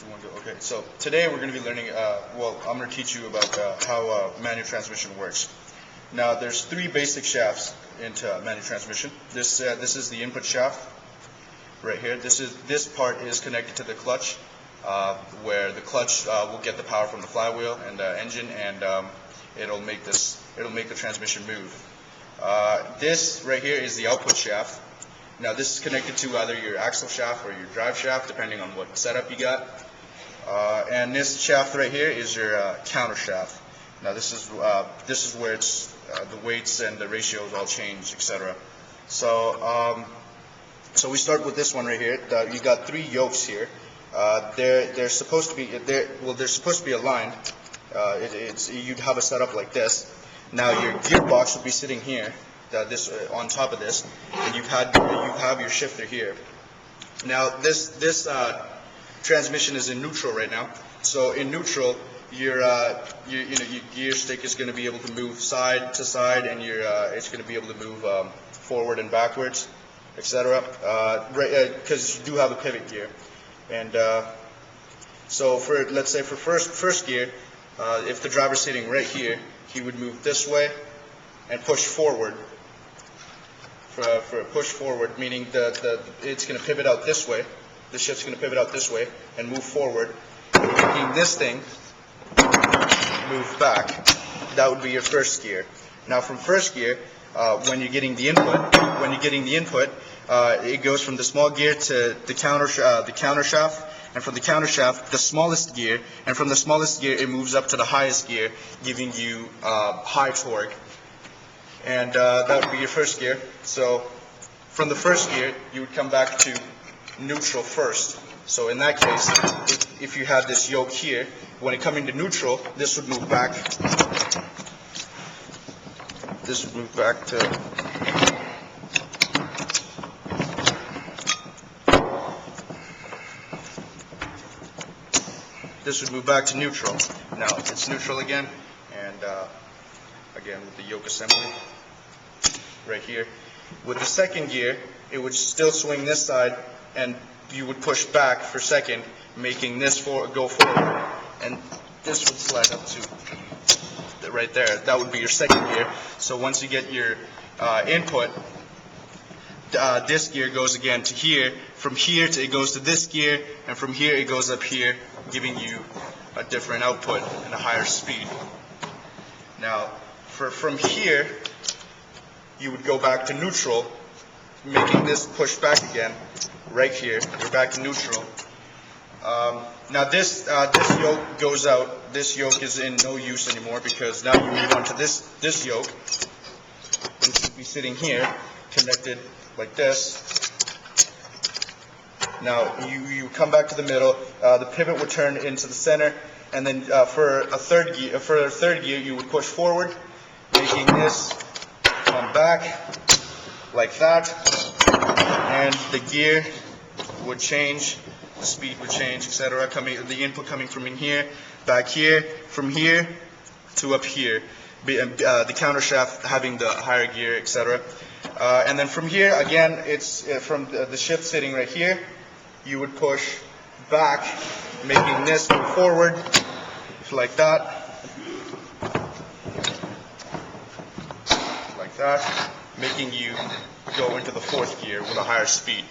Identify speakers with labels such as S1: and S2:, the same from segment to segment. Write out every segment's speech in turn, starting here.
S1: 2, 1, go. Okay, so today we're going to be learning, well, I'm going to teach you about how manual transmission works. Now, there's 3 basic shafts into manual transmission. This is the input shaft right here. This part is connected to the clutch, where the clutch will get the power from the flywheel and the engine, and it'll make the transmission move. This right here is the output shaft. Now, this is connected to either your axle shaft or your drive shaft, depending on what setup you got. And this shaft right here is your counter shaft. Now, this is where it's the weights and the ratios all change, etc. So we start with this one right here. You got 3 yokes here. They're supposed to be aligned. You'd have a setup like this. Now, your gearbox would be sitting here. On top of this, and you have your shifter here. Now this transmission is in neutral right now. So in neutral, your gear stick is going to be able to move side to side, and it's going to be able to move forward and backwards, etc. Because you do have a pivot gear. And so let's say for first gear, if the driver's sitting right here, he would move this way and push forward. For a push forward, meaning it's going to pivot out this way. The shift's going to pivot out this way and move forward, making this thing move back. That would be your first gear. Now, from first gear, when you're getting the input, it goes from the small gear to the counter shaft, and from the counter shaft, the smallest gear, and from the smallest gear, it moves up to the highest gear, giving you high torque. And that would be your first gear. So from the first gear, you would come back to neutral first. So in that case, if you had this yoke here, when it come into neutral, this would move back. This would move back to neutral. Now it's neutral again, and again with the yoke assembly right here. With the second gear, it would still swing this side, and you would push back for second, making this go forward, and this would slide up to right there. That would be your second gear. So once you get your input, this gear goes again to here. From here it goes to this gear, and from here it goes up here, giving you a different output and a higher speed. Now, from here, you would go back to neutral, making this push back again. Right here, you're back to neutral. Now this yoke goes out. This yoke is in no use anymore, because now you move on to this yoke, which would be sitting here, connected like this. Now you come back to the middle. The pivot would turn into the center, and then for a third gear, you would push forward, making this come back like that, and the gear would change, the speed would change, etc. The input coming from in here, back here, from here to up here, the counter shaft having the higher gear, etc. And then from here, again, it's from the shift sitting right here, you would push back, making this move forward like that. Making you go into the 4th gear with a higher speed.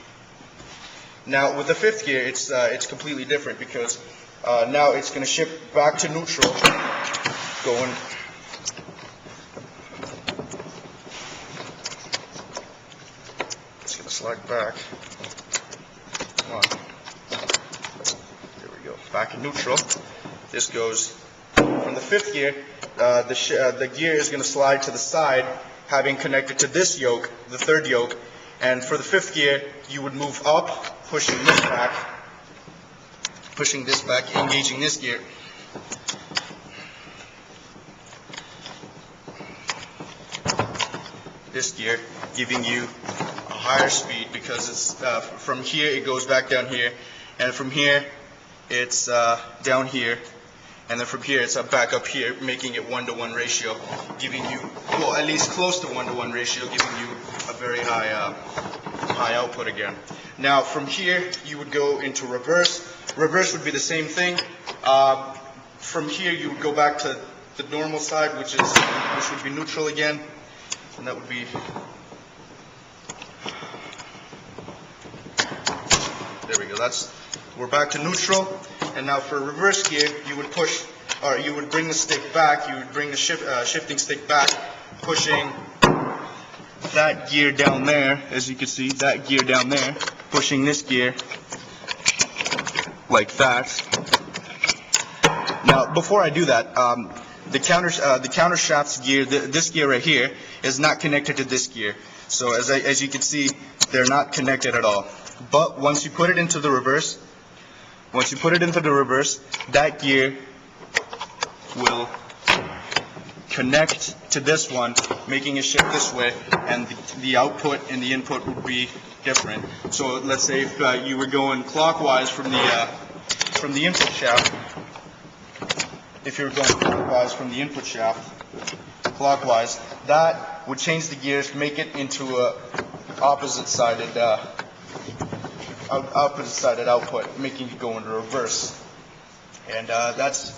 S1: Now with the 5th gear, it's completely different, because now it's going to shift back to neutral, going. It's going to slide back. Come on. There we go. Back in neutral. This goes from the 5th gear. The gear is going to slide to the side, having connected to this yoke, the 3rd yoke, and for the 5th gear, you would move up, pushing this back, engaging this gear. This gear, giving you a higher speed, because it's from here it goes back down here, and from here it's down here. And then from here, it's back up here, making it 1-to-1 ratio, giving you, well, at least close to 1-to-1 ratio, giving you a very high output again. Now, from here, you would go into reverse, reverse would be the same thing. From here you would go back to the normal side, which would be neutral again, and that would be, there we go. We're back to neutral. And now for reverse gear, you would push, or you would bring the stick back. You would bring the shifting stick back, pushing that gear down there, as you can see, that gear down there, pushing this gear like that. Now, before I do that, the counter shaft's gear, this gear right here, is not connected to this gear. So as you can see, they're not connected at all. But once you put it into the reverse, that gear will connect to this one, making it shift this way, and the output and the input would be different. So let's say if you were going clockwise from the input shaft, that would change the gears, make it into a opposite-sided output, making it go into reverse. And that's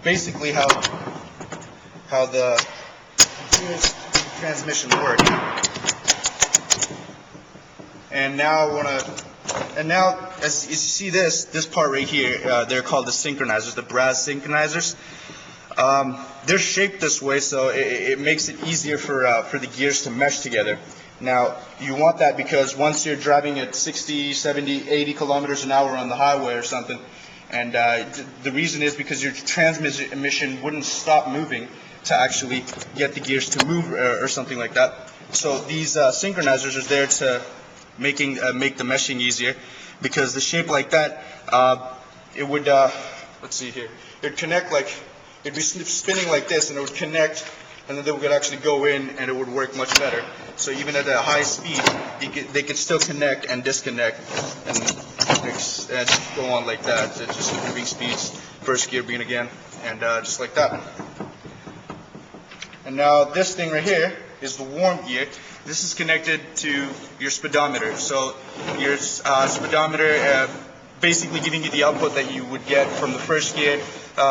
S1: basically how the gears transmission work. And now as you see this part right here, they're called the synchronizers, the brass synchronizers. They're shaped this way, so it makes it easier for the gears to mesh together. Now, you want that because once you're driving at 60, 70, 80 kilometers an hour on the highway or something, and the reason is because your transmission wouldn't stop moving to actually get the gears to move or something like that. So these synchronizers are there to make the meshing easier, because the shape like that, it would, let's see here, it would connect like, it'd be spinning like this, and it would connect, and then they would actually go in, and it would work much better. So even at a high speed, they could still connect and disconnect, and just go on like that, just moving speeds, first gear begin again, and just like that. And now this thing right here is the warm gear. This is connected to your speedometer. So your speedometer basically giving you the output that you would get from the first gear,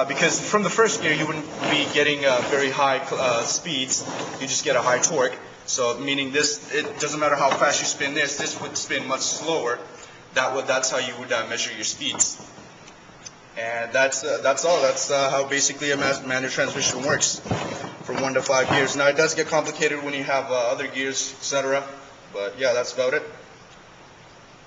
S1: because from the first gear you wouldn't be getting very high speeds, you just get a high torque. So meaning this, it doesn't matter how fast you spin this would spin much slower. That's how you would measure your speeds. And that's all. That's how basically a manual transmission works from 1 to 5 gears. Now it does get complicated when you have other gears, etc. But yeah, that's about it.